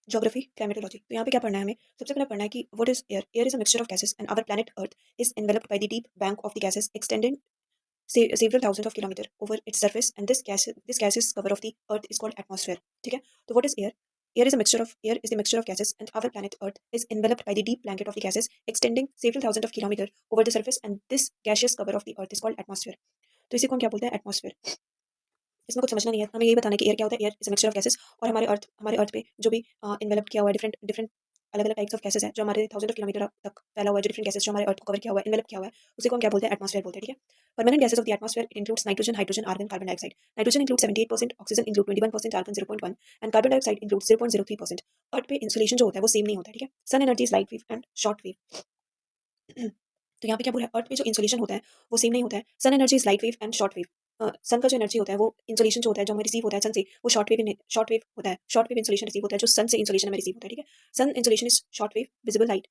Geography climatology. तो यहाँ पे क्या पढ़ना है हमें? सबसे पहले पढ़ना है कि what is air. Air is a mixture of gases and our planet earth is enveloped by the deep bank of the gases extending several thousands of kilometer over its surface, and this gaseous cover of the earth is called atmosphere. ठीक है? तो what is air? Air is the mixture of gases, and our planet Earth is enveloped by the deep blanket of the gases extending several thousands of kilometer over the surface, and this gaseous cover of the earth is called atmosphere. तो इसी को हम क्या बोलते हैं? Atmosphere. इसमें कुछ समझना नहीं है, हमें यही बताना है कि एयर क्या होता है। Air is mixture of gases, और हमारे अर्थ पे जो भी इन्वेलप किया हुआ है डिफरेंट डिफरेंट अलग अलग टाइप्स ऑफ गैसेस है जो हमारे थाउजेंड ऑफ किलोमीटर तक फैला हुआ है, जो डिफरेंट गैसेस जो हमारे अर्थ को कवर किया हुआ है, इन्वेलप किया हुआ है, उसी को हम क्या बोलते हैं? एटमॉस्फेयर बोलते हैं। ठीक है? Permanent gases of the atmosphere it includes nitrogen, hydrogen, argon, carbon dioxide. Nitrogen include 78%, oxygen include 21%, argon 0.1 and carbon dioxide include 0.03%। Earth पे इंसुलेशन जो होता है वो सेम नहीं होता है। ठीक है? Sun energy is light wave and short wave. तो यहाँ पे क्या बोला है? अर्थ पे जो इंसुलेशन होता है वो सेम नहीं होता है। Sun energy is light wave and short wave. Sun का जो एनर्जी होता है, वो इंसुलेशन जो होता है जो हमें रिसीव होता है सन से, वो शॉर्ट वेव होता है। शॉर्ट वेव इंसुलेशन रिसीव होता है जो सन से इंसुलेशन हमें रिसीव होता है। ठीक है? Sun insulation is short wave visible light.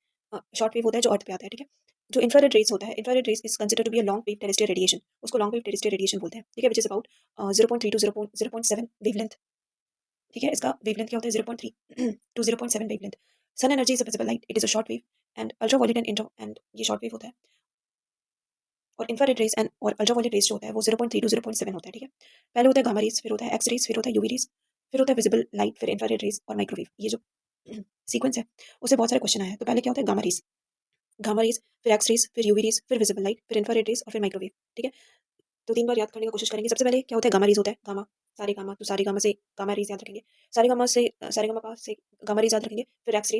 Short wave होता है जो अर्थ पे आता है। ठीक है? जो इंफ्रारेड रेज होता है, infrared rays is consider to be a long wave terrestrial radiation. उसको लॉन्ग वेव टेरेस्ट्रियल रेडिएशन बोलते हैं। ठीक है? Which is about 0.3 to 0.7 wavelength. ठीक है? इसका वेवलेंथ क्या होता है? 0.3 to 0.7 wavelength. Sun energy is a visible light, it is a short wave and ultraviolet and ये शॉर्ट वेव होता है। और इंफ्रारेड रेज एंड और अल्ट्रावायलेट रेज जो होता है वो 0.3 टू 0.7 होता है। ठीक है? पहले होता है गामा रेज, फिर होता है एक्स रेज, फिर होता है यूवी रेज, फिर होता है विजिबल लाइट, फिर इंफ्रारेड रेज और माइक्रोवेव। ये जो सीक्वेंस है उससे बहुत सारे क्वेश्चन आए हैं। तो पहले क्या होता है? गामा रेज, फिर एक्स रेज, फिर यूवी रेज, फिर विजिबल लाइट, फिर इंफ्रारेड रेज और फिर माइक्रोवेव। ठीक है? तो 3 बार याद करने की कोशिश करेंगे। सबसे पहले क्या होता है? गामा रेज़ होता है, गामा, सारे गामा, तो सारे गामा से गामा रेज़ याद रखेंगे। सारे गामा पा से गामा रेज़ याद रखेंगे। फिर एक्स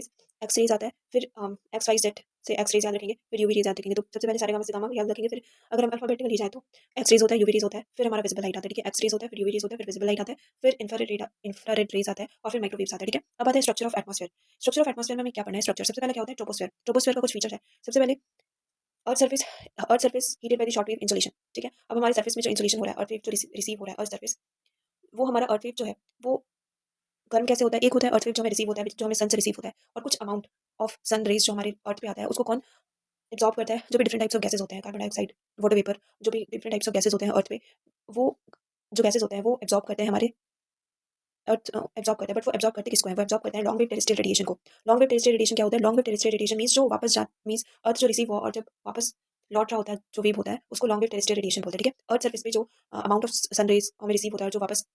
रेज़ आता है। फिर एक्स वाई ज़ेड से एक्स रेज़ याद रखेंगे। फिर यूवी रेज़ याद रखेंगे। तो सबसे पहले सारे गामा से गामा याद रखेंगे। फिर अगर हम अल्फाबेटिकली जाएँ तो एक्स रेज़ होता है, यूवी रेज़ होता है, फिर हमारा विजिबल लाइट आता है। ठीक है? एक्स रेज़ होता है, फिर यूवी रेज़ होता है, फिर विजिबल लाइट आता है, फिर इंफ्रारेड रेज़ आता है और फिर माइक्रोवेव्स आता है। ठीक है? अब आता है structure of atmosphere. Structure of atmosphere में हमें क्या पढ़ना है? स्ट्रक्चर। सबसे पहले क्या होता है? ट्रोपोस्फेयर। ट्रोपोस्फेयर का कुछ फीचर्स है। सबसे पहले earth surface, heated by the short wave insolation. ठीक है? अब हमारे सरफेस में जो इंसुलेशन हो रहा है, अर्थ वेव जो रिसीव हो रहा है अर्थ सरफेस, वो हमारा अर्थ वेव जो है वो गर्म कैसे होता है? एक होता है अर्थ वेव जो हमें रिसीव होता है, जो हमें सन से रिसीव होता है, और कुछ अमाउंट ऑफ सन रेज जो हमारे अर्थ पे आता है उसको कौन एब्जॉर्ब करता है? जो भी डिफरेंट टाइप्स ऑफ गैसेस होते हैं, कार्बन डाइऑक्साइड, वाटर वेपर, जो भी डिफरेंट टाइप्स ऑफ गैसेस होते हैं अर्थ पे, वो जो गैसेस होते हैं वो एब्जॉर्ब करते हैं हमारे अर्थ, एब्जॉर्ब करते हैं। बट वो एब्जॉर्ब करते किसको है? वो एब्जॉर्ब करते हैं लॉन्ग वेव टेरेस्ट्रियल रेडिएशन को। लॉन्ग वेव टेरेस्ट्रियल रेडिएशन क्या होता है? Long wave terrestrial radiation means जो वापस जा मींस अर्थ जो रिसीव हुआ और जब वापस लौट रहा होता है जो वेव होता है उसको लॉन्ग वेव टेरेस्ट्रियल रेडिएशन बोलते हैं। ठीक है? अर्थ सरफेस पे जो अमाउंट ऑफ सन रेज हमें रिसीव होता है, जो वापस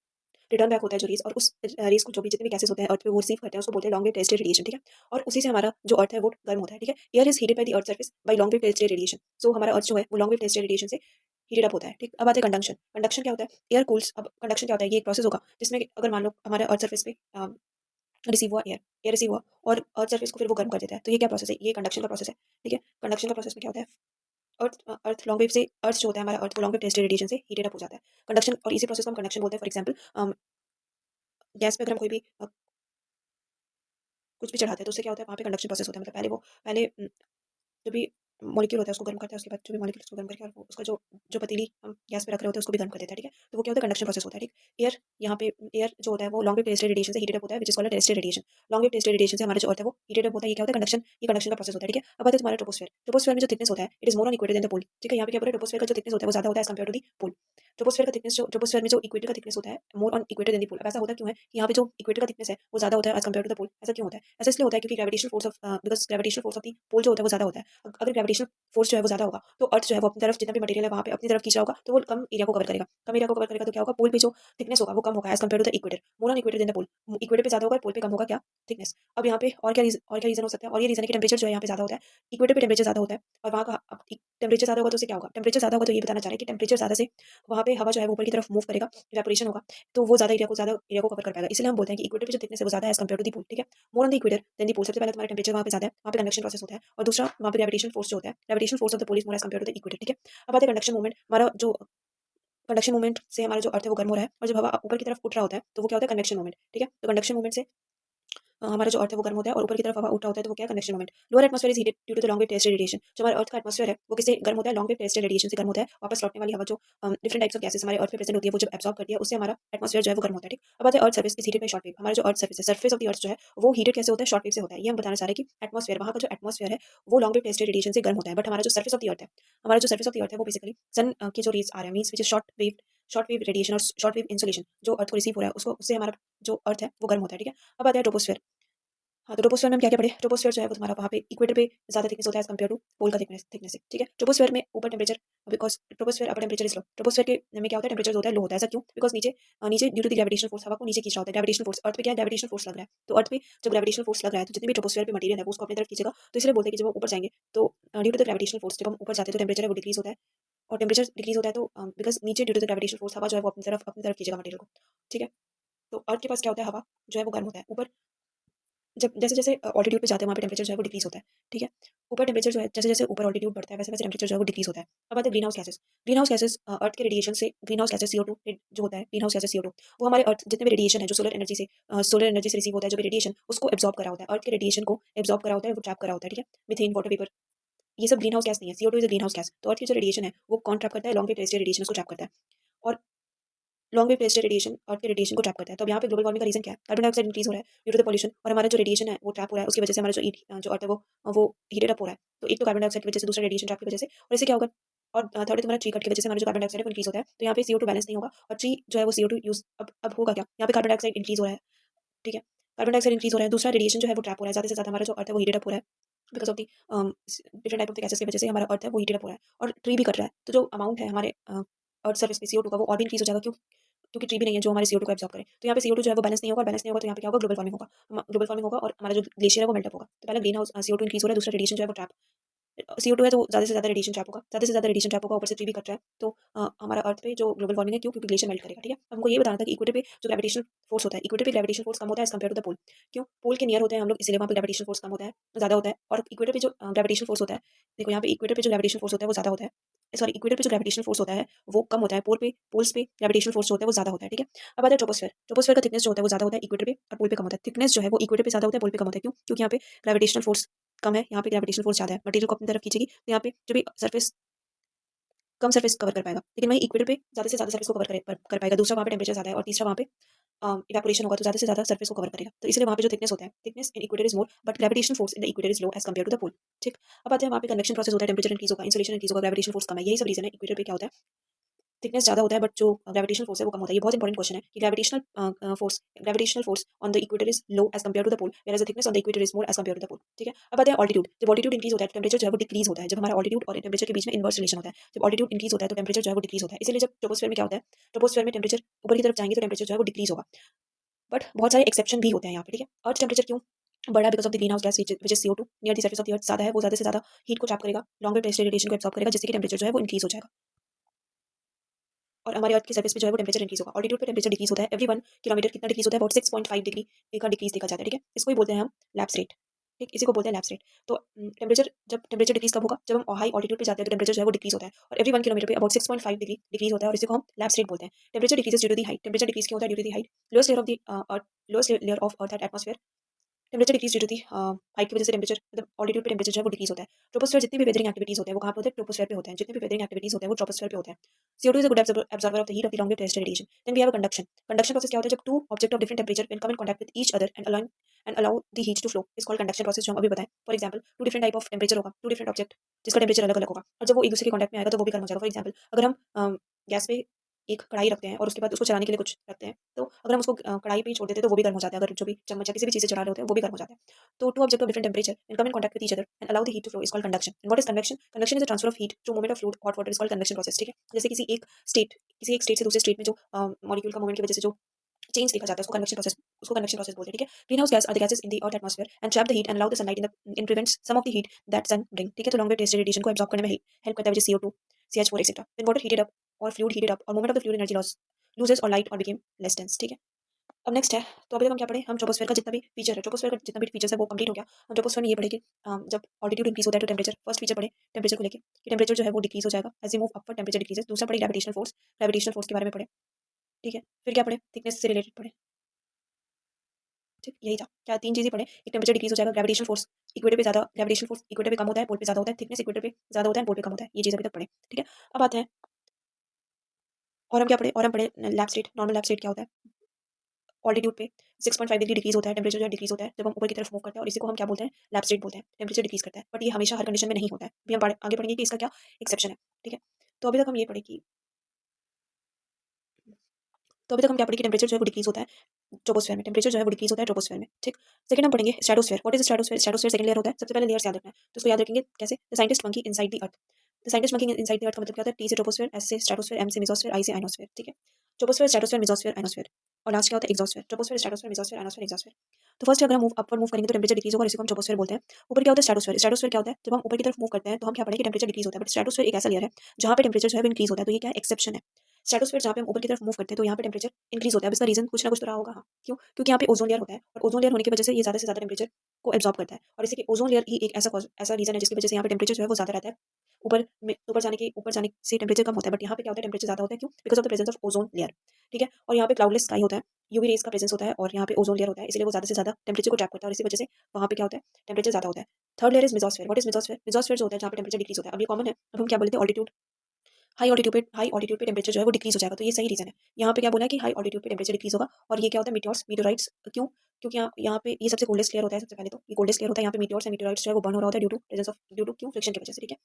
रिटर्न बैक होता है जो रेज़, और उस रेज़ को जो भी जितने भी गैसेस होते हैं अर्थ पे वो रिसीव करते हैं, उसको बोलते हैं लॉन्ग वेव टेरेस्ट्रियल रेडिएशन। ठीक है? और उसी से हमारा जो अर्थ है वो गर्म होता है। ठीक है? Air is heated by the earth surface by long wave terrestrial radiation. So हमारा अर्थ जो है वो लॉन्ग वेव टेरेस्ट्रियल रेडिएशन से हीटेड अप होता है। ठीक? अब आते हैं कंडक्शन। कंडक्शन क्या होता है? Air cools. अब कंडक्शन क्या होता है? ये एक प्रोसेस होगा जिसमें अगर मान लो हमारे अर्थ सरफेस पे रिसीव हुआ एयर रिसीव हुआ और अर्थ सरफेस को फिर वो गर्म कर देता है। तो ये क्या प्रोसेस है? ये कंडक्शन का प्रोसेस है। ठीक है? कंडक्शन का प्रोसेस में क्या होता है? अर्थ लॉन्ग वेव से अर्थ जो होता है हमारा अर्थ वो लॉन्ग वेव टेरेस्ट्रियल रेडिएशन से हीटेड अप हो जाता है। कंडक्शन, और इसी प्रोसेस को हम कंडक्शन बोलते हैं। फॉर एग्जांपल गैस पे अगर हम कोई भी कुछ भी चढ़ाते हैं तो उससे क्या होता है? वहाँ पे कंडक्शन प्रोसेस होता है। मतलब पहले जो भी मॉलिक्यूल होता है उसको गर्म करता है, उसके बाद जो भी मॉलिक्यूल उसको गर्म करके और वो उसका जो जो पतीली हम गैस पे रख रहे होते हैं उसको भी गर्म कर देता है। ठीक है? तो वो क्या होता है? कंडक्शन प्रोसेस होता है। ठीक? एयर यहाँ पे एयर जो होता है वो लॉन्ग वेव टेरेस्ट्रियल रेडिएशन से हीटेड अप होता है, which is called terrestrial radiation. Long wave terrestrial radiation से हमारा जो अर्थ है वो हीटेड अप होता है। ये क्या होता है? कंडक्शन। ये कंडक्शन का प्रोसेस होता है। ठीक है? अब आता है तुम्हारा ट्रोपोस्फेयर। ट्रोपोस्फेयर में जो थिकनेस होता है it is more on equator than the pole. ठीक है? यहाँ पे क्या बोल रहा है? ट्रोपोस्फेयर का जो थिकनेस होता है वो ज्यादा होता है as compare to the pole. Troposphere में जो इक्वेटर का थिकनेस होता है more on equator than the pole. अब ऐसा होता क्यों है कि यहाँ पे जो इक्वेटर का थिकनेस है वो ज्यादा होता है as compare to the pole? ऐसा क्यों होता है? ऐसा इसलिए होता है क्योंकि gravitational force of because gravitational force of the pole जो होता है वो ज्यादा होता है। अगर ग्रेविटेशनल फोर्स जो है वो ज्यादा होगा तो अर्थ जो है वो अपनी तरफ जितना भी मटेरियल है वहाँ पे अपनी तरफ खींच रहा होगा, तो वो कम एरिया को कवर करेगा। कम एरिया को कवर करेगा तो क्या होगा? पोल पे जो थिकनेस होगा वो कम होगा as compare to the equator. More on equator than the pole. Equator पे ज्यादा होगा, पोल पे कम होगा क्या? थिकनेस। अब यहाँ पे और क्या रीजन हो सकता है? और ये रीजन है कि टेम्परेचर जो है यहाँ पे ज्यादा होता है। इक्वेटर पे टेम्परेचर ज्यादा होता है और वहाँ का टेम्परेचर ज्यादा होगा तो उससे क्या होगा? टेम्परेचर ज्यादा होगा तो ये बताना चाह रहे हैं कि टेम्परेचर ज्यादा से वहाँ पे हवा जो है वो ऊपर की तरफ मूव करेगा, इवेपोरेशन होगा, तो वो ज्यादा एरिया को कवर कर पाएगा। इसलिए हम बोलते हैं कि इक्वेटर पे जो थिकनेस है वो ज्यादा है as compare to the pole. ठीक है? More on the equator than the pole. सबसे पहले तुम्हारा टेम्परेचर वहाँ पे ज्यादा है, वहाँ पे कन्वेक्शन प्रोसेस होता है, और दूसरा वहाँ पे ग्रेविटेशनल फोर्स जो होता है, gravitational force of the pole is more as compare to the equator. ठीक है? अब आते हैं कंडक्शन मूवमेंट। हमारा जो कंडक्शन मूवमेंट से हमारा जो अर्थ है वो गर्म हो रहा है, और जब हवा ऊपर की तरफ उठ रहा होता है तो वो क्या होता है? Convection movement. ठीक है? तो कंडक्शन मूवमेंट से हमारा जो अर्थ है वो गर्म होता है और ऊपर की तरफ हवा उठा होता है, तो वो क्या है? Convection movement. Lower atmosphere is heated due to the long wave terrestrial radiation. जो हमारा अर्थ का एटमॉस्फेयर है वो किससे गर्म होता है? लॉन्ग वेव टेरेस्ट्रियल रेडिएशन से गर्म होता है। वापस लौटने वाली हवा जो डिफरेंट टाइप्स ऑफ गैसेस हमारे अर्थ पे प्रेजेंट होती है वो जब एब्जॉर्ब करती है उससे हमारा एटमॉस्फेयर जो है वो गर्म होता है। ठीक? अब आते हैं earth surface is heated bye short wave. हमारा जो अर्थ सर्फेस है, सर्फेस ऑफ द अर्थ जो है वो हीटेड कैसे होता है? शॉर्ट वेव से होता है। ये हम बताना चाह रहे हैं कि एटमॉस्फेयर, वहाँ का जो एटमॉस्फेयर है वो लॉन्ग वेव टेरेस्ट्रियल रेडिएशन से गर्म होता है, बट हमारा जो सर्फेस ऑफ द अर्थ है, वो बेसिकली सन के जो रेज आ रहे हैं means which is short wave radiation और शॉर्ट वेव इंसुलेशन जो अर्थ को रिसीव हो रहा है उसको उससे हमारा जो अर्थ है वो गर्म होता है। ठीक है? अब आते हैं ट्रोपोस्फेयर। हाँ, तो ट्रोपोस्फेयर में हम क्या-क्या पढ़े? ट्रोपोस्फेयर जो है वो तुम्हारा वहाँ पे इक्वेटर पे ज़्यादा थिकनेस होता है एज़ कम्पेयर टू पोल का थिकनेस से, ठीक है? ट्रोपोस्फेयर में ऊपर temperature because troposphere upper temperature is low. Troposphere के में क्या होता है टेम्परेचर होता है लो होता है, ऐसा क्यों? बिकॉज़ नीचे due to the gravitational force हवा को नीचे खींच रहा होता है, ग्रेविटेशनल फोर्स अर्थ पे क्या है ग्रेविटेशनल फोर्स लग रहा है। तो अर्थ पे जब ग्रेविटेशनल फोर्स लग रहा है तो जितने भी ट्रोपोस्फेयर पे मटेरियल है वो उसको अपनी तरफ खींचेगा। तो इसलिए बोलते हैं कि जब वो ऊपर जाएँगे तो due to the gravitational force जब हम ऊपर जाते हैं तो टेम्परेचर है वो डिक्रीज़ होता है और टेम्परेचर डिक्रीज़ होता है तो बिकॉज़ नीचे due to the gravitational force हवा जो है वो अपनी तरफ खींचेगा मटेरियल को, ठीक है? तो अर्थ के पास क्या होता है हवा जो है वो गर्म होता है। ऊपर जब जैसे-जैसे ऑल्टीट्यूड पे जाते हैं वहाँ पे टेम्परेचर जो है वो डिक्रीज़ होता है, ठीक है? ऊपर टेम्परेचर जो है जैसे-जैसे ऊपर ऑल्टीट्यूड बढ़ता है वैसे-वैसे टेम्परेचर जो है वो डिक्रीज़ होता है। अब आते हैं green house gases. Green house gases earth के रेडिएशन से ग्रीन हाउस गैसेज़ CO2 जो होता है ग्रीन हाउस गैसेज़ CO2 वो हमारे अर्थ जितने भी रेडिएशन है जो सोलर एनर्जी से रिसीव होता है जो भी रेडिएशन उसको एब्ज़ॉर्ब कर रहा होता है। अर्थ के रेडिएशन को एब्ज़ॉर्ब कर रहा होता है, वो ट्रैप कर रहा होता है, ठीक है? मीथेन, वाटर वेपर ये सब ग्रीन हाउस गैस नहीं है। CO2 is a green house gas. तो अर्थ की जो रेडिएशन है वो कौन ट्रैप करता है? लॉन्ग वेव टेरेस्ट्रियल रेडिएशन उसको ट्रैप करता है और लॉन्ग वेव टेरेस्ट्रियल रेडिएशन अर्थ के रेडिएशन को ट्रैप करता है। तो अब यहाँ पे ग्लोबल वार्मिंग का रीज़न क्या है? कार्बन डाइऑक्साइड इंक्रीज़ हो रहा है ड्यू टू द पॉल्यूशन और हमारा जो रेडिएशन है वो ट्रैप हो रहा है। उसकी वजह से हमारा जो अर्थ है वो हीटेड अप हो रहा है। तो एक तो कार्बन डाइऑक्साइड की वजह से, दूसरा रेडिएशन ट्रैप की वजह से और इससे क्या होगा? और थर्ड है तुम्हारा ट्री कट की वजह से हमारा जो कार्बन डाइऑक्साइड है वो इंक्रीज़ होता है। तो यहाँ पे CO2 बैलेंस नहीं होगा और ट्री जो है वो CO2 यूज़ अब होगा क्या? यहाँ पे कार्बन डाइऑक्साइड इंक्रीज़ हो रहा है, ठीक है? कार्बन डाइऑक्साइड इंक्रीज़ हो रहा है, दूसरा रेडिएशन जो है वो ट्रैप हो रहा है। ज़्यादा से ज़्यादा हमारा जो अर्थ है वो हीटेड अप हो रहा है because of the different type of the gases की वजह से हमारा अर्थ है वो हीटेड अप हो रहा है और ट्री भी कट रहा है। तो जो अमाउंट है हमारे अर्थ सर्फेस पे CO2 का वो और भी इंक्रीज़ हो जाएगा। क्यों? क्योंकि ट्री भी नहीं है जो हमारे CO2 को एब्ज़ॉर्ब करे। तो यहाँ पे CO2 जो है वो बैलेंस नहीं होगा और बैलेंस नहीं होगा तो यहाँ पे क्या होगा? ग्लोबल वार्मिंग होगा और हमारा जो ग्लेशियर है वो मेल्ट अप होगा। तो पहला ग्रीन हाउस CO2 इंक्रीज़ हो रहा है, दूसरा रेडिएशन जो है वो ट्रैप CO2 है तो ज़्यादा से ज़्यादा रेडिएशन ट्रैप होगा, ज़्यादा से ज़्यादा रेडिएशन ट्रैप होगा, ऊपर से ट्री भी कट रहा है। तो हमारा अर्थ पे जो ग्लोबल वार्मिंग है क्यों? क्योंकि ग्लेशियर मेल्ट करेगा, ठीक है? अब हमको ये बताना था कि इक्वेटर पे जो ग्रेविटेशनल फोर्स होता है, इक्वेटर पे ग्रेविटेशनल फोर्स कम होता है एज़ कम्पेयर टू द पोल। क्यों? पोल के नियर होते हैं हम लोग इसलिए वहाँ पे ग्रेविटेशनल फोर्स कम होता है, ज़्यादा होता है और इक्वेटर पे जो ग्रेविटेशनल फोर्स होता है, देखो यहाँ पे इक्वेटर पे जो ग्रेविटेशनल फोर्स होता है वो ज़्यादा होता है। सॉरी इक्वेटर पे जो ग्रेविटेशनल फोर्स होता है वो कम होता है, पोल्स पे ग्रेविटेशनल फोर्स जो होता है वो ज़्यादा होता है, ठीक है? अब आता है ट्रोपोस्फेयर। ट्रोपोस्फेयर का थिकनेस जो होता है वो ज़्यादा होता है इक्वेटर पे और पोल पे कम होता है। थिकनेस जो है वो इक्वेटर पे ज़्यादा होता है, पोल पे कम होता है। क्यों? क्योंकि यहाँ पे ग्रेविटेशनल फोर्स कम है, यहाँ पे ग्रेविटेशनल फोर्स ज़्यादा है। मटेरियल को अपनी तरफ खींचेगी तो यहाँ पे जो भी सरफेस कम सरफेस कवर कर पाएगा। लेकिन वहीं इक्वेटर पे ज़्यादा से ज़्यादा सरफेस को कर पाएगा। दूसरा वहाँ पे टेम्परेचर ज़्यादा है और तीसरा वहाँ पे इवेपोरेशन होगा तो ज़्यादा से ज़्यादा सरफेस को कवर करेगा। तो इसलिए वहाँ पे जो थिकनेस होता है, thickness in equator is more but gravitational force in the equator is low as compare to the pole, ठीक? अब आते हैं वहाँ पे कन्वेक्शन प्रोसेस होता है, टेम्परेचर इंक्रीज़ होगा, इंसोलेशन इंक्रीज़ होगा, ग्रेविटेशनल फोर्स कम है। यही सब रीज़न है इक्वेटर पे क्या होता है थिकनेस ज़्यादा होता है बट जो ग्रेविटेशनल फोर्स है वो कम होता है। ये बहुत इंपॉर्टेंट क्वेश्चन है कि gravitational force on the equator is low as compare to the pole whereas the thickness on the equator is more as compare to the pole, ठीक है? अब आते हैं ऑल्टीट्यूड। जब ऑल्टीट्यूड इंक्रीज होता है टेम्परेचर जो है वो डिक्रीज होता है। जब हमारा ऑल्टीट्यूड और टेम्परेचर के बीच में इनवर्स रिलेशन होता है, जब ऑल्टीट्यूड इंक्रीज होता है तो टेम्परेचर जो है वो डिक्रीज होता है। इसलिए जब ट्रोपोस्फेयर में क्या होता है, ट्रोपोस्फेयर में टेम्परेचर ऊपर की तरफ जाएंगे तो टेम्परेचर जो है वो डिक्रीज होगा। बट बहुत सारे एक्सेप्शन भी होते हैं यहाँ पे, ठीक है? अर्थ टेम्परेचर क्यों बढ़ा? Because of the green house gas which is CO2 near the surface of the earth ज़्यादा है, वो ज़्यादा से ज़्यादा हीट को ट्रैप करेगा, लॉन्ग वेव टेरेस्ट्रियल रेडिएशन को एब्जॉर्ब करेगा जिससे कि टेम्परेचर जो है वो इंक्रीज हो जाएगा और हमारे अर्थ की सर्फेस पे जो है वो टेम्परेचर इंक्रीज होगा। ऑल्टीट्यूड पे टेम्परेचर डिक्रीज होता है एवरी 1 किलोमीटर कितना डिक्रीज होता है? अबाउट 6.5 डिग्री का डिक्रीज देखा जाता है, ठीक है? इसको ही बोलते हैं हम लैप्स रेट, ठीक? इसी को बोलते हैं लैप्स रेट। तो टेम्परेचर डिक्रीज कब होगा? जब हम हाई ऑल्टीट्यूड पे जाते हैं तो टेम्परेचर जो है वो डिक्रीज होता है और एवरी 1 किलोमीटर पे अबाउट 6.5 डिग्री डिक्रीज होता है और इसी को हम लैप्स रेट बोलते हैं। Temperature decreases due to the height. Temperature decrease क्यों होता है? Due to the height. Lowest layer of earth at atmosphere temperature decrease due to the height की वजह से टेम्परेचर मतलब ऑल्टीट्यूड पे टेम्परेचर जो है वो डिक्रीज होता है। ट्रोपोस्फेयर जितनी भी वेदरिंग एक्टिविटीज होते हैं वो कहाँ पे होते हैं? ट्रोपोस्फेयर पे होते हैं। जितनी भी वेदरिंग एक्टिविटीज होते हैं वो ट्रोपोस्फेयर पे होते हैं। CO2 is a good absorber of the heat of the long wave terrestrial radiation. Then we have a conduction. Conduction process क्या होता है? जब two object of different temperature when come in contact with each other and allow the heat to flow is called conduction process जो हम अभी बताएं। For example, two different type of temperature होगा, two different object जिसका temperature अलग अलग होगा और जब वो एक दूसरे के कॉन्टैक्ट में आएगा तो वो भी गर्म हो जाएगा। फॉर एग्जाम्पल अगर हम गैस पे एक कढ़ाई रखते हैं और उसके बाद उसको चलाने के लिए कुछ रखते हैं तो अगर हम उसको कढ़ाई पे ही छोड़ देते हैं तो वो भी गर्म हो जाता है। अगर जो भी चम्मच या किसी भी चीज़ से चला रहे होते हैं वो भी गर्म हो जाता है। तो two object of different temperature and come in contact with each other and allow the heat to flow is called conduction. And what is convection? Convection is the transfer of heat through movement of fluid hot water is called convection process, ठीक है? जैसे किसी एक state से दूसरे state में जो molecule का मूवमेंट की वजह से जो चेंज देखा जाता है उसको कन्वेक्शन प्रोसेस बोलते हैं, ठीक है? Greenhouse gas are the gases in the earth atmosphere and trap the heat and allow the sunlight in prevents some of the heat that sun bring, ठीक है? तो लॉन्ग वेव टेरेस्ट्रियल रेडिएशन को absorb करने में help करता है which is CO2 CH4 etcetera. When water heated up और fluid heated up और movement of the fluid energy loses और लाइट और बिकेम लेस डेंस, ठीक है? अब नेक्स्ट है तो अभी तक हम क्या पढ़े? हम ट्रोपोस्फेयर का जितना भी फीचर है, ट्रोपोस्फेयर का जितना भी फीचर्स है वो कंप्लीट हो गया। हम ट्रोपोस्फेयर में ये पढ़े कि जब ऑल्टीट्यूड इंक्रीज होता है तो टेम्परेचर फर्स्ट फीचर पढ़े टेम्परेचर को लेके कि टेम्परेचर जो है वो डिक्रीज हो जाएगा as we move upward temperature decreases. दूसरा पढ़े ग्रेविटेशनल फोर्स के बारे में पढ़े, ठीक है? फिर क्या पढ़े? थिकनेस से रिलेटेड पढ़े, ठीक? यही था क्या? तीन चीज़ें पढ़े। एक टेम्परेचर डिक्रीज हो जाएगा, ग्रेविटेशनल फोर्स इक्वेटर पे कम होता है, पोल पे ज़्यादा होता है, थिकनेस इक्वेटर पे ज़्यादा होता है, पोल पे कम होता है। ये चीज़ अभी तक पढ़े, ठीक है? अब आते हैं और हम क्या पढ़े? और हम पढ़े lapse rate. Normal lapse rate क्या होता है? ऑल्टीट्यूड पे 6.5 डिग्री डिक्रीज होता है, टेम्परेचर जो है डिक्रीज होता है जब हम ऊपर की तरफ मूव करते हैं और इसी को हम क्या बोलते हैं? लैप्स रेट बोलते हैं। टेम्परेचर डिक्रीज करता है बट ये हमेशा हर कंडीशन में नहीं होता है। अभी हम आगे पढ़ेंगे कि इसका क्या एक्सेप्शन है, ठीक है? तो अभी तक हम ये पढ़े कि तो अभी तक हम क्या पढ़े कि टेम्परेचर जो है वो डिक्रीज होता है ट्रोपोस्फेयर में, टेम्परेचर जो है वो डिक्रीज होता है ट्रोपोस्फेयर में, ठीक। सेकंड हम पढ़ेंगे stratosphere. What is stratosphere? Stratosphere second layer होता है। सबसे पहले लेयर्स याद रखना है, तो उसको याद रखेंगे कैसे? The scientist monkey inside the earth. The scientist monkey inside the earth का मतलब क्या होता है? टी से ट्रोपोस्फेयर, एस से स्ट्रेटोस्फेयर, एम से मेसोस्फेयर, आई से आइनोस्फेयर, ठीक है। ट्रोपोस्फेयर, स्ट्रेटोस्फेयर, मेसोस्फेयर, आइनोस्फेयर और लास्ट क्या होता है? Exosphere. Troposphere, stratosphere, mesosphere, ionosphere, exosphere. तो फर्स्ट अगर हम मूव अपवर्ड मूव करेंगे तो टेम्परेचर डिक्रीज होगा और इसी को हम ट्रोपोस्फेयर बोलते हैं। ऊपर क्या होता है? स्ट्रेटोस्फेयर। स्ट्रेटोस्फेयर क्या होता है? जब हम ऊपर की तरफ मूव करते हैं तो हम क्या पढ़े कि टेम्परेचर डिक्रीज होता है, बट स्ट्रेटोस्फेयर एक ऐसा लेयर है जहाँ पे टेम्परेचर जो है वो इंक्रीज होता है, तो ये क्या है? एक्सेप्शन है। स्ट्रेटोस्फेयर जहाँ पे हम ऊपर की तरफ मूव करते हैं तो यहाँ पे टेम्परेचर इंक्रीज होता है। अब इसका रीजन कुछ ना कुछ तो रहा होगा, हाँ। क्यों? क्योंकि यहाँ पे ओजोन लेयर होता है और ओजोन लेयर होने की वजह से ये ज़्यादा से ज़्यादा टेम्परेचर को एब्जॉर्ब करता है और इसी के ओजोन लेयर ही एक ऐसा रीजन है जिसकी वजह से यहाँ पे टेम्परेचर जो है वो ज़्यादा रहता है। ऊपर जाने से टेम्परेचर कम होता है, बट यहाँ पे क्या होता है? टेम्परेचर ज़्यादा होता है। क्यों? Because of the presence of ozone layer, ठीक है। और यहाँ पे क्लाउडलेस स्काई होता है, यूवी रेज का प्रेजेंस होता है और यहाँ पे ओजोन लेयर होता है, इसलिए वो ज़्यादा से ज़्यादा टेम्परेचर को ट्रैप करता है और इसी वजह से वहाँ पे क्या होता है? टेम्परेचर ज़्यादा होता है। Third layer is mesosphere. What is mesosphere? Mesosphere जो होता है जहाँ पे टेम्परेचर डिक्रीज होता है। अब ये कॉमन है, अब हम क्या बोलते हैं? ऑल्टीट्यूड। हाई ऑल्टीट्यूड पे टेम्परेचर जो है वो डिक्रीज हो जाएगा, तो ये सही रीजन है। यहाँ पे क्या बोला है कि हाई ऑल्टीट्यूड पे टेम्परेचर डिक्रीज होगा और ये क्या होता है? मीटियोर्स, मीटेराइट्स। क्यों? क्योंकि यहाँ पे ये सबसे कोल्डेस्ट लेयर होता है। सबसे पहले तो ये कोल्डेस्ट लेयर होता है, यहाँ पे मीटियोर्स एंड मीटेराइट्स जो है वो बर्न हो रहा होता है ड्यू टू क्यों? फ्रिक्शन की वजह से, ठीक है।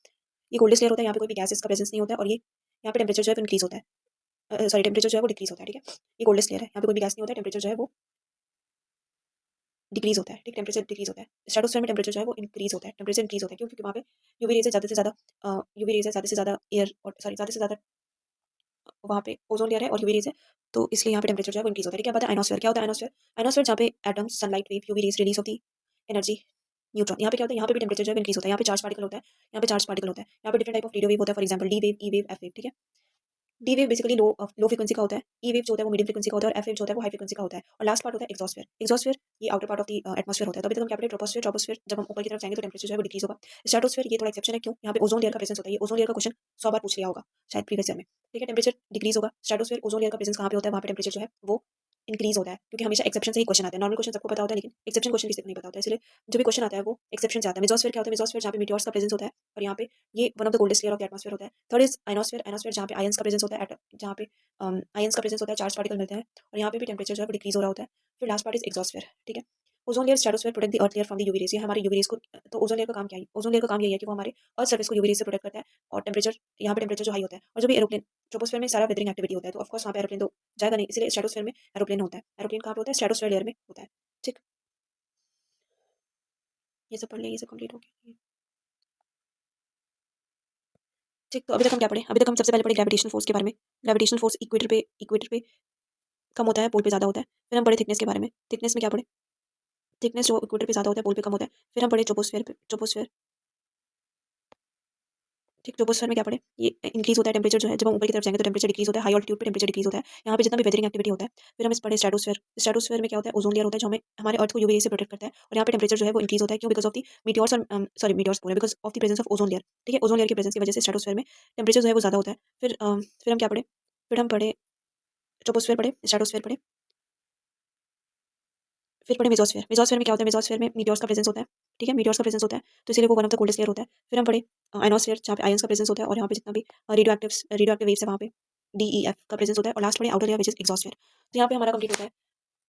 ये कोल्डेस्ट लेयर होता है, यहाँ पे कोई भी गैसेस का प्रेजेंस नहीं होता है और ये यहाँ पे टेम्परेचर जो है वो इंक्रीज होता है। सॉरी, टेम्परेचर जो है वो डिक्रीज होता है, ठीक है। ये कोल्डेस्ट लेयर है, यहाँ पे कोई भी गैस नहीं होता है, टेम्परेचर जो है वो डिक्रीज होता है, ठीक। टेम्परेचर डिक्रीज होता है। स्ट्रेटोस्फेयर में टेम्परेचर जो है वो इंक्रीज होता है, टेम्परेचर इंक्रीज होता है। क्यों? क्योंकि वहाँ पे यूवी रेज है ज़्यादा से ज़्यादा, यूवी रेज है ज़्यादा से ज़्यादा एयर और सॉरी ज़्यादा से ज़्यादा वहाँ पे ओजोन लेयर है और यूवी रेज है, तो इसलिए यहाँ पे टेम्परेचर जो है वो इंक्रीज होता है, ठीक है। क्या पता है आइनोस्फेयर? क्या होता है आइनोस्फेयर? आइनोस्फेयर जहाँ पे atoms, sunlight wave, UV rays release होती है, एनर्जी, न्यूट्रॉन। यहाँ पे क्या होता है? यहाँ पे भी टेम्परेचर जो है इंक्रीज होता है, यहाँ पे चार्ज पार्टिकल होता है, यहाँ पे चार्ज पार्टिकल होता है, यहाँ पे different type of radio wave होता है, for example D wave, E wave, F wave, ठीक है। D wave basically low frequency का होता है, ई वेव जो होता है वो मीडियम फ्रीक्वेंसी का होता है और एफ वेव जो होता है वो हाई फ्रीक्वेंसी का होता है और लास्ट पार्ट होता है एग्जॉस्फेयर। एग्जॉस्फेयर ये outer part of the atmosphere होता है। तो अभी तक हम क्या पढ़े? ट्रोपोस्फेयर। ट्रोपोस्फेयर जब हम ऊपर की तरफ जाएंगे तो टेम्परेचर जो है वो डिक्रीज होगा। स्ट्रेटोस्फेयर ये थोड़ा एक्सेप्शन है। क्यों? यहाँ पे ओजोन लेयर का प्रेजेंस होता है, ये ओजोन लेयर का क्वेश्चन 100 बार पूछ लिया होगा शायद प्रीवियस ईयर में, ठीक है। टेम्परेचर डिक्रीज होगा। स्ट्रेटोस्फेयर ओजोन लेयर का प्रेजेंस कहाँ पे होता है? वहाँ पे टेम्परेचर जो है वो इंक्रीज होता है, क्योंकि हमेशा एक्सेप्शन से ही क्वेश्चन आते हैं। नॉर्मल क्वेश्चन सबको पता होता है लेकिन एक्सेप्शन क्वेश्चन किसी को नहीं पता होता है, इसलिए जो भी क्वेश्चन आता है वो एक्सेप्शन से आता है। मेसोस्फेयर क्या होता है? मेसोस्फेयर जहाँ पे मीटियोर्स का प्रेजेंस होता है और यहाँ पे ये one of the coldest layer of the atmosphere होता है। Third is ionosphere. आइनोस्फेयर जहाँ पे आयंस का प्रेजेंस होता है, जहाँ पे आयंस का प्रेजेंस होता है, चार्ज पार्टिकल मिलते हैं और यहाँ पे भी टेम्परेचर जो है वो डिक्रीज हो रहा होता है। फिर लास्ट पार्ट इज एग्जॉस्फेयर, ठीक है। Ozone layer, stratosphere protect the earth layer from the UV rays. ये हमारे यूवी रेज को, तो ओजोन लेयर का काम क्या है? ओजोन लेयर का काम यही है कि वो हमारे अर्थ सर्फेस को यूवी रेज से प्रोटेक्ट करता है और टेम्परेचर, यहाँ पे टेम्परेचर जो हाई होता है। और जो भी एरोप्लेन, ट्रोपोस्फेयर में सारा वेदरिंग एक्टिविटी होता है, तो ऑफकोर्स वहाँ पे एरोप्लेन तो जाएगा नहीं, इसलिए स्ट्रेटोस्फेयर में एरोप्लेन होता है। एरोप्लेन कहाँ पे होता है? स्ट्रेटोस्फेयर लेयर में होता है, ठीक। ये सब पढ़ लिया, ये सब कंप्लीट हो गया, ठीक। तो अभी तक हम क्या पढ़े? अभी तक हम सबसे पहले पढ़े ग्रेविटेशनल फोर्स के बारे में। ग्रेविटेशनल फोर्स इक्वेटर पे कम होता है, पोल पे ज़्यादा होता है। फिर हम पढ़े थिकनेस के बारे में। थिकनेस में क्या पढ़े? थिकनेस जो इक्वेटर पे ज़्यादा होता है, पोल पे कम होता है। फिर हम पढ़े ट्रोपोस्फेयर, ठीक। ट्रोपोस्फेयर में क्या पढ़े? ये इंक्रीज होता है टेम्परेचर जो है, जब हम ऊपर की तरफ जाएंगे तो टेम्परेचर डिक्रीज होता है, हाई ऑल्टीट्यूड पे टेम्परेचर डिक्रीज होता है। यहाँ पे जितना भी वेदरिंग एक्टिविटी होता है। फिर हम इस पढ़े स्ट्रेटोस्फेयर। स्ट्रेटोस्फेयर में क्या होता है? ओजोन लेयर होता है जो हमें हमारे अर्थ को यूवी रे से प्रोटेक्ट करता है और यहाँ पे टेम्परेचर जो है वो इंक्रीज होता है। क्यों? बिकॉज ऑफ दी मीटियोर्स और मीटियोर्स बोले, because of the presence of ozone layer, ठीक है। ओजोन लेयर की प्रेजेंस की वजह से स्ट्रेटोस्फेयर में टेम्परेचर जो है वो ज़्यादा होता है। फिर हम क्या पढ़े? फिर हम पढ़े ट्रोपोस्फेयर पढ़े, स्ट्रेटोस्फेयर पढ़े, फिर पढ़े मेसोस्फेयर। मेसोस्फेयर में क्या होता है? मेसोस्फेयर में मीटियोर्स का प्रेजेंस होता है, ठीक है। मीटियोर्स का प्रेजेंस होता है तो इसीलिए वो one of the coldest layer होता है। फिर हम पढ़े आइनोस्फेयर जहाँ पे आयंस का प्रेजेंस होता है और यहाँ पे जितना भी रेडियो एक्टिव वेव्स है वहाँ पे DEF का प्रेजेंस होता है और लास्ट पढ़े outer layer which is exosphere. तो यहाँ पे हमारा कंप्लीट होता है